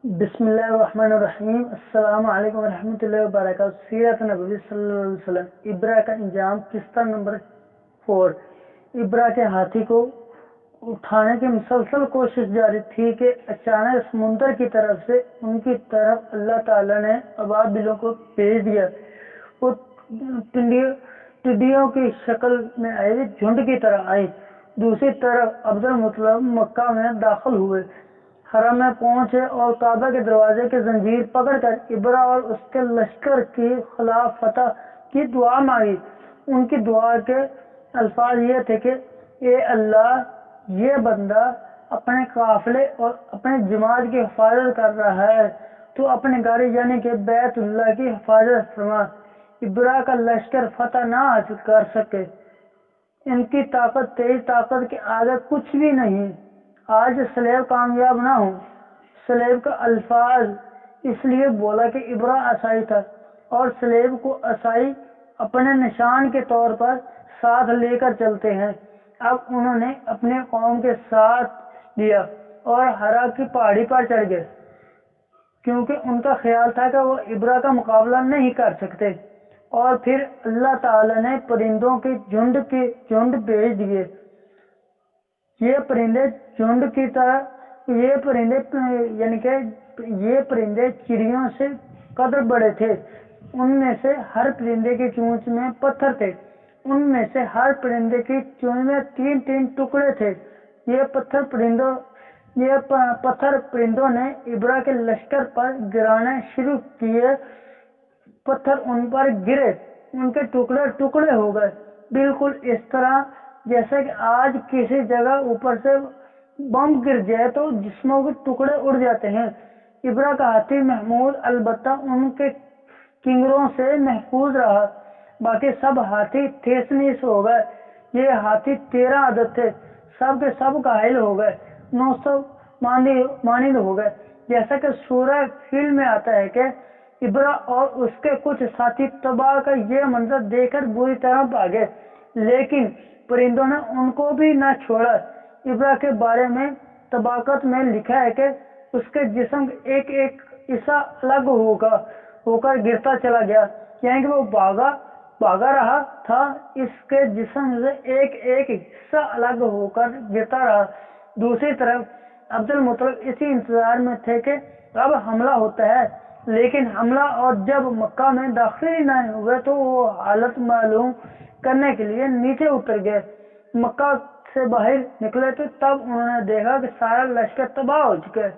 بسم اللہ الرحمن الرحیم۔ السلام علیکم ورحمۃ اللہ وبرکاتہ۔ سیرت نبوی صلی اللہ علیہ وسلم۔ ابرا کا انجام، قصہ نمبر 4۔ ابرا کے ہاتھی کو اٹھانے کی مسلسل کوشش جاری تھی کہ اچانک سمندر کی طرف سے ان کی طرف اللہ تعالی نے ابابیلوں کو بھیج دیا۔ وہ ٹڈیوں کی شکل میں آئی، جھنڈ کی طرح آئی۔ دوسری طرف عبد المطلب مکہ میں داخل ہوئے، حرم میں پہنچے اور کعبہ کے دروازے کی زنجیر پکڑ کر ابرا اور اس کے لشکر کی خلاف فتح کی دعا مانگی۔ ان کی دعا کے الفاظ یہ تھے کہ اے اللہ، یہ بندہ اپنے قافلے اور اپنے جماعت کی حفاظت کر رہا ہے، تو اپنے گھر یعنی کہ بیت اللہ کی حفاظت فرما۔ ابرا کا لشکر فتح نہ حاصل کر سکے، ان کی طاقت تیری طاقت کے آگے کچھ بھی نہیں۔ آج سلیب کامیاب نہ ہو۔ سلیب کا الفاظ اس لیے بولا کہ ابرا عصائی تھا اور سلیب کو عصائی اپنے نشان کے طور پر ساتھ لے کر چلتے ہیں۔ اب انہوں نے اپنے قوم کے ساتھ لیا اور ہرا کی پہاڑی پر چڑھ گئے، کیونکہ ان کا خیال تھا کہ وہ ابرا کا مقابلہ نہیں کر سکتے۔ اور پھر اللہ تعالی نے پرندوں کی جھنڈ بھیج دیے۔ یہ پرندے جھنڈ کی طرح، یہ پرندے چڑیوں سے قدر بڑے تھے۔ ان میں سے ہر پرندے کی چونچ میں پتھر تھے، ان میں سے ہر پرندے کی چونچ میں 3 ٹکڑے تھے۔ یہ پتھر پرندوں نے ابرا کے لشکر پر گرانے شروع کیے۔ پتھر ان پر گرے، ان کے ٹکڑے ٹکڑے ہو گئے، بالکل اس طرح جیسے کہ آج کسی جگہ اوپر سے بم گر جائے تو جسموں کے ٹکڑے اڑ جاتے ہیں۔ ابرا کا ہاتھی محمود البتہ ان کے کنگروں سے محفوظ رہا، باقی سب ہاتھی ٹھیس نیس ہو گئے۔ یہ ہاتھی 13 عدد تھے، سب کے سب گھائل ہو گئے، 900 مانند ہو گئے۔ جیسا کہ سورہ فیل میں آتا ہے کہ ابرا اور اس کے کچھ ساتھی تباہ کا یہ منظر دیکھ کر بری طرح بھاگے، لیکن پرندوں نے ان کو بھی نہ چھوڑا۔ ابرا کے بارے میں طبقات میں لکھا ہے کہ اس کے جسم ایک حصہ الگ ہو کر گرتا چلا گیا، یعنی کہ وہ بھاگا رہا تھا، اس کے جسم سے ایک حصہ الگ ہو کر گرتا رہا۔ دوسری طرف عبد المطلب اسی انتظار میں تھے کہ اب حملہ ہوتا ہے، لیکن حملہ اور جب مکہ میں داخل ہی نہ ہوئے تو وہ حالت معلوم کرنے کے لیے نیچے اتر گئے۔ مکہ سے باہر نکلے تو تب انہوں نے دیکھا کہ سارا لشکر تباہ ہو چکا ہے۔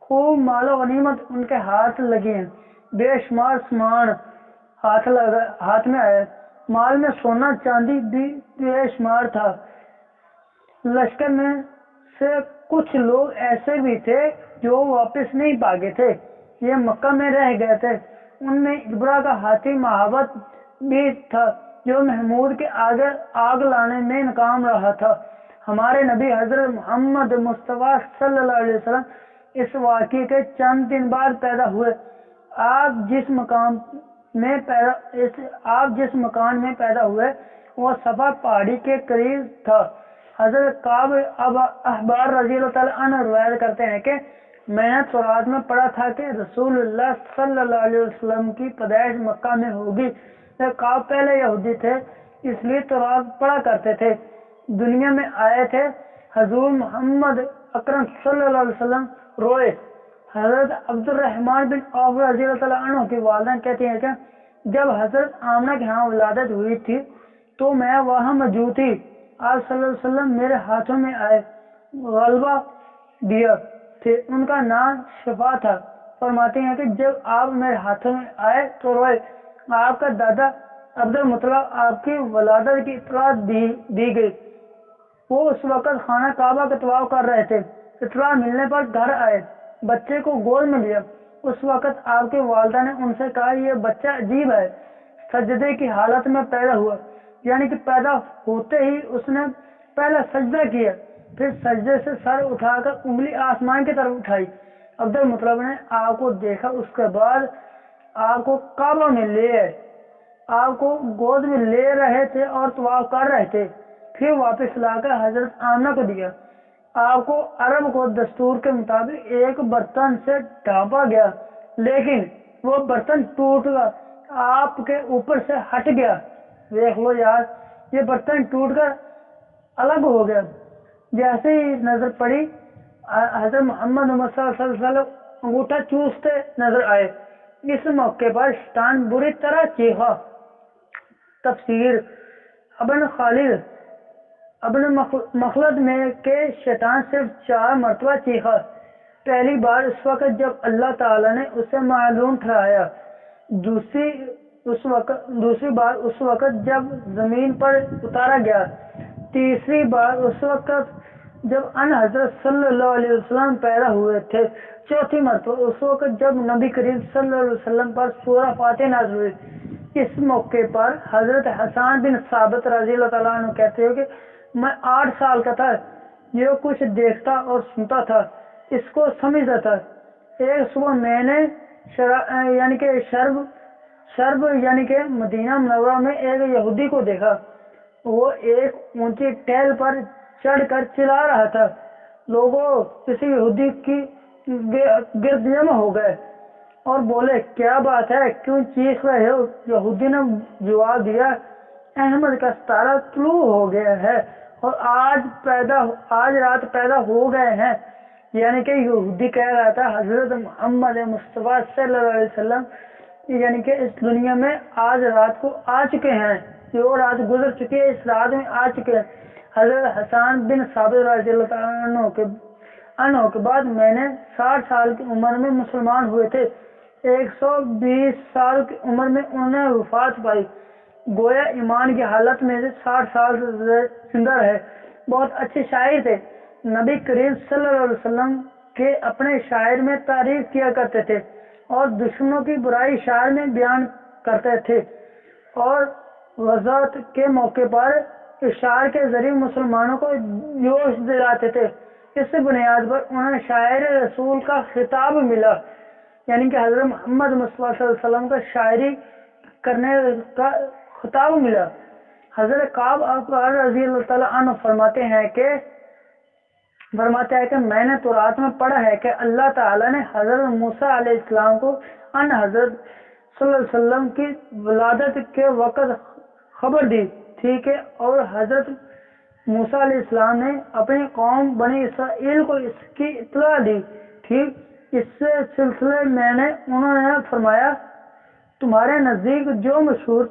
خوب مال و غنیمت ان کے ہاتھ لگی ہیں، بے شمار سامان ہاتھ میں آئے، مال میں سونا چاندی بھی بے شمار تھا۔ لشکر میں سے کچھ لوگ ایسے بھی تھے جو واپس نہیں بھاگے تھے، یہ مکہ میں رہ گئے تھے۔ ان میں ابرا کا ہاتھی مہابت بھی تھا جو محمود کے آگے آگ لانے میں ناکام رہا تھا۔ ہمارے نبی حضرت محمد مصطفیٰ صلی اللہ علیہ وسلم اس واقعے کے چند دن بعد پیدا ہوئے۔ آپ جس مکان میں پیدا ہوئے وہ صفا پہاڑی کے قریب تھا۔ حضرت کعب احبار رضی اللہ تعالیٰ عنہ روایت کرتے ہیں کہ میں نے تورات میں پڑھا تھا کہ رسول اللہ صلی اللہ علیہ وسلم کی پیدائش مکہ میں ہوگی۔ کعب پہلے یہودی تھے، اس لیے تورات پڑھا کرتے تھے۔ دنیا میں آئے تھے، حضور محمد اکرم صلی اللہ علیہ وسلم روئے۔ حضرت عبد الرحمن بن عوف رضی اللہ تعالیٰ عنہ کی والدہ کہتی ہیں کہ جب حضرت آمنہ کے ہاں ولادت ہوئی تھی تو میں وہاں موجود تھی۔ آپ صلی اللہ علیہ وسلم میرے ہاتھوں میں آئے، غلبہ دیا تھے، ان کا نام شفا تھا۔ فرماتے ہیں کہ جب آپ میرے ہاتھوں میں آئے تو روئے۔ آپ کا دادا عبد المطلب آپ کی ولادت کی اطلاع دی گئی، وہ اس وقت خانہ کعبہ کا طواف کر رہے تھے۔ اطلاع ملنے پر گھر آئے، بچے کو گود میں لیا۔ اس وقت آپ کی والدہ نے ان سے کہا یہ بچہ عجیب ہے، سجدے کی حالت میں پیدا ہوا، یعنی کہ پیدا ہوتے ہی اس نے پہلا سجدہ کیا، پھر سجدے سے سر اٹھا کر انگلی آسمان کی طرف اٹھائی۔ عبد المطلب نے آپ کو دیکھا، اس کے بعد آپ کو کعبہ میں لے آئے، آپ کو گود میں لے رہے تھے اور طواف کر رہے تھے، پھر واپس لا کر حضرت آمنہ کو دیا۔ آپ کو عرب کو دستور کے مطابق ایک برتن سے ڈھانپا گیا، لیکن وہ برتن ٹوٹ کر آپ کے اوپر سے ہٹ گیا۔ دیکھ لو یار، یہ برتن ٹوٹ کر الگ ہو گیا۔ جیسے ہی نظر پڑی حضرت محمد صلی اللہ علیہ وسلم انگوٹھا چوستے نظر آئے۔ اس موقع پر شیطان بری طرح چیخا۔ تفسیر ابن خالد ابن مخلد میں کہ شیطان صرف 4 مرتبہ چیخا۔ پہلی بار اس وقت جب اللہ تعالی نے اسے معلوم ٹھہرایا، دوسری بار اس وقت جب زمین پر اتارا گیا، تیسری بار اس وقت جب ان حضرت صلی اللہ علیہ وسلم پیدا ہوئے تھے، چوتھی مرتبہ اس وقت جب نبی کریم صلی اللہ علیہ وسلم پر سورہ فاتح نازل ہوئی۔ اس موقع پر حضرت حسان بن ثابت رضی اللہ تعالیٰ عنہ کہتے ہیں کہ میں 8 سال کا تھا، جو کچھ دیکھتا اور سنتا تھا اس کو سمجھتا تھا۔ ایک صبح میں نے شرب یعنی کہ مدینہ منورہ میں ایک یہودی کو دیکھا۔ وہ ایک اونچی ٹہل پر چڑھ کر چلا رہا تھا۔ لوگوں کسی یہودی کی گرد جمع ہو گئے اور بولے، کیا بات ہے، کیوں چیخ رہے ہو؟ یہودی نے جواب دیا، احمد کا ستارہ طلوع ہو گیا ہے اور آج رات پیدا ہو گئے ہیں۔ یعنی کہ یہودی کہہ رہا تھا حضرت محمد مصطفیٰ صلی اللہ علیہ وسلم یعنی کہ اس دنیا میں آج رات کو آ چکے ہیں، جو رات گزر چکی ہے اس رات میں آ چکے ہیں۔ حضرت حسان بن ثابت رضی اللہ عنہ کے بعد میں نے 60 سال کی عمر میں مسلمان ہوئے تھے۔ 120 سال کی عمر میں انہوں نے وفات پائی، گویا ایمان کی حالت میں سے 60 سال زندہ رہے۔ بہت اچھے شاعر تھے، نبی کریم صلی اللہ علیہ وسلم کے اپنے شاعر میں تعریف کیا کرتے تھے اور دشمنوں کی برائی شاعر میں بیان کرتے تھے، اور غزوات کے موقع پر اشعار کے ذریعے مسلمانوں کو جوش دلاتے تھے۔ اس بنیاد پر انہیں شاعر رسول کا خطاب ملا، یعنی کہ حضرت محمد مصطفیٰ صلی اللہ علیہ وسلم کا شاعری کرنے کا خطاب ملا۔ حضرت کعب رضی اللہ تعالیٰ عنہ فرماتے ہیں کہ میں نے تورات میں پڑھا ہے کہ اللہ تعالیٰ نے حضرت موسیٰ علیہ السلام کو ان حضرت صلی اللہ علیہ وسلم کی ولادت کے وقت خبر دی تھی کہ اور حضرت موسیٰ علیہ السلام نے اپنی قوم بنی اسرائیل کو اس کی اطلاع دی تھی۔ اس سلسلے میں انہوں نے فرمایا، تمہارے نزدیک جو مشہور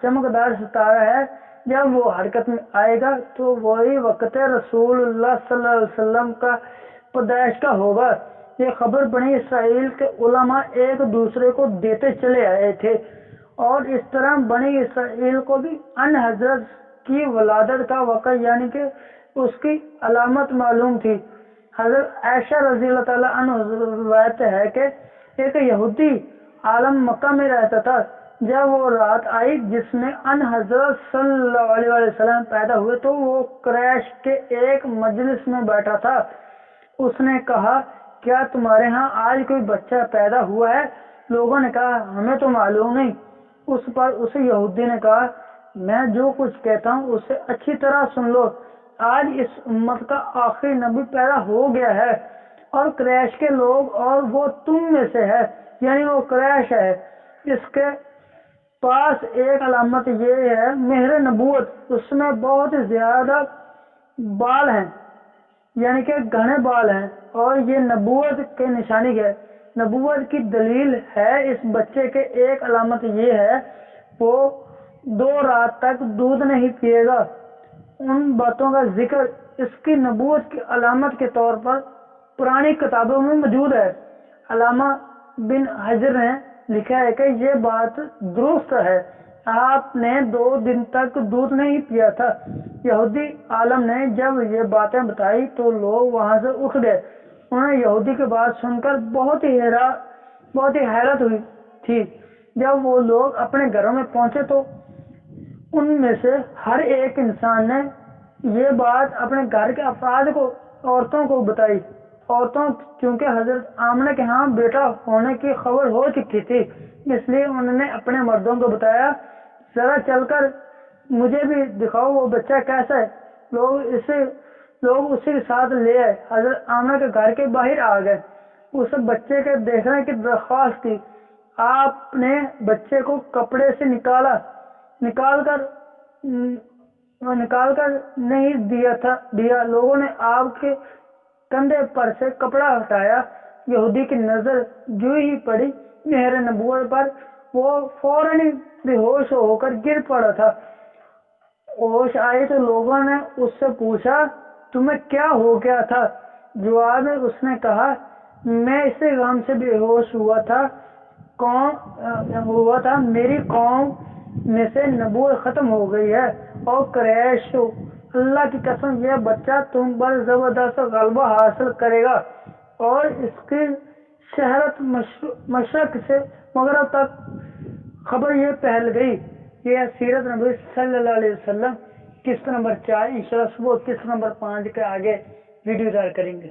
چمکدار ستارہ ہے، جب وہ حرکت میں آئے گا تو وہی وقت رسول اللہ صلی اللہ علیہ وسلم کا پیدائش کا ہوگا۔ یہ خبر بنی اسرائیل کے علماء ایک دوسرے کو دیتے چلے آئے تھے، اور اس طرح بنی اسرائیل کو بھی ان حضرت کی ولادت کا وقت یعنی کہ اس کی علامت معلوم تھی۔ حضرت عائشہ رضی اللہ تعالیٰ عنہ روایت ہے کہ ایک یہودی عالم مکہ میں رہتا تھا۔ جب وہ رات آئی جس میں ان حضرت صلی اللہ علیہ وسلم پیدا ہوئے تو وہ قریش کے ایک مجلس میں بیٹھا تھا۔ اس نے کہا، کیا تمہارے ہاں آج کوئی بچہ پیدا ہوا ہے؟ لوگوں نے کہا، ہمیں تو معلوم نہیں۔ اس پر اس یہودی نے کہا، میں جو کچھ کہتا ہوں اسے اچھی طرح سن لو۔ آج اس امت کا آخری نبی پیدا ہو گیا ہے، اور قریش کے لوگ اور وہ تم میں سے ہے، یعنی وہ قریش ہے۔ اس کے پاس ایک علامت یہ ہے مہر نبوت، اس میں بہت زیادہ بال ہیں، یعنی کہ گھنے بال ہیں، اور یہ نبوت کے نشانی ہے۔ نبوت کی دلیل ہے اس بچے کے ایک علامت یہ ہے، وہ 2 رات تک دودھ نہیں پیے گا۔ ان باتوں کا ذکر اس کی نبوت کی علامت کے طور پر پرانی کتابوں میں موجود ہے۔ علامہ بن حجر نے لکھا ہے کہ یہ بات درست ہے، آپ نے 2 دن تک دودھ نہیں پیا تھا۔ یہودی عالم نے جب یہ باتیں بتائی تو لوگ وہاں سے اٹھ گئے۔ انہیں یہودی کی بات سن کر بہت ہی حیرت ہوئی تھی۔ جب وہ لوگ اپنے گھروں میں پہنچے تو ان میں سے ہر ایک انسان نے یہ بات اپنے گھر کے افراد کو، عورتوں کو بتائی۔ عورتوں کیونکہ حضرت آمنہ کے ہاں بیٹا ہونے کی خبر ہو چکی تھی، اس لیے انہوں نے اپنے مردوں کو بتایا، ذرا چل کر مجھے بھی دکھاؤ وہ بچہ کیسا ہے۔ لوگ اسے لوگ اسی کے ساتھ لے آئے، حضرت آمنہ کے گھر کے باہر آ گئے، اس بچے کے دیکھنے کی درخواست کی۔ آپ نے بچے کو کپڑے سے نکال کر نہیں دیا۔ لوگوں نے آپ کے کندھے پر سے کپڑا ہٹایا۔ یہودی کی نظر جو ہی پڑی مہر نبوت پر، وہ فوراً ہی بے ہوش ہو کر گر پڑا تھا۔ ہوش آئی تو لوگوں نے اس سے پوچھا، تمہیں کیا ہو گیا تھا؟ جواب میں اس نے کہا، میں اسی غم سے بے ہوش ہوا تھا، میری قوم میں سے نبوت ختم ہو گئی ہے، اور قریش، اللہ کی قسم یہ بچہ تم پر زبردست غلبہ حاصل کرے گا، اور اس کی شہرت مشرق سے مغرب تک خبر یہ پھیل گئی۔ یہ سیرت نبی صلی اللہ علیہ وسلم قسط نمبر 4، انشاءاللہ صبح قسط نمبر 5 کے آگے ویڈیو دار کریں گے۔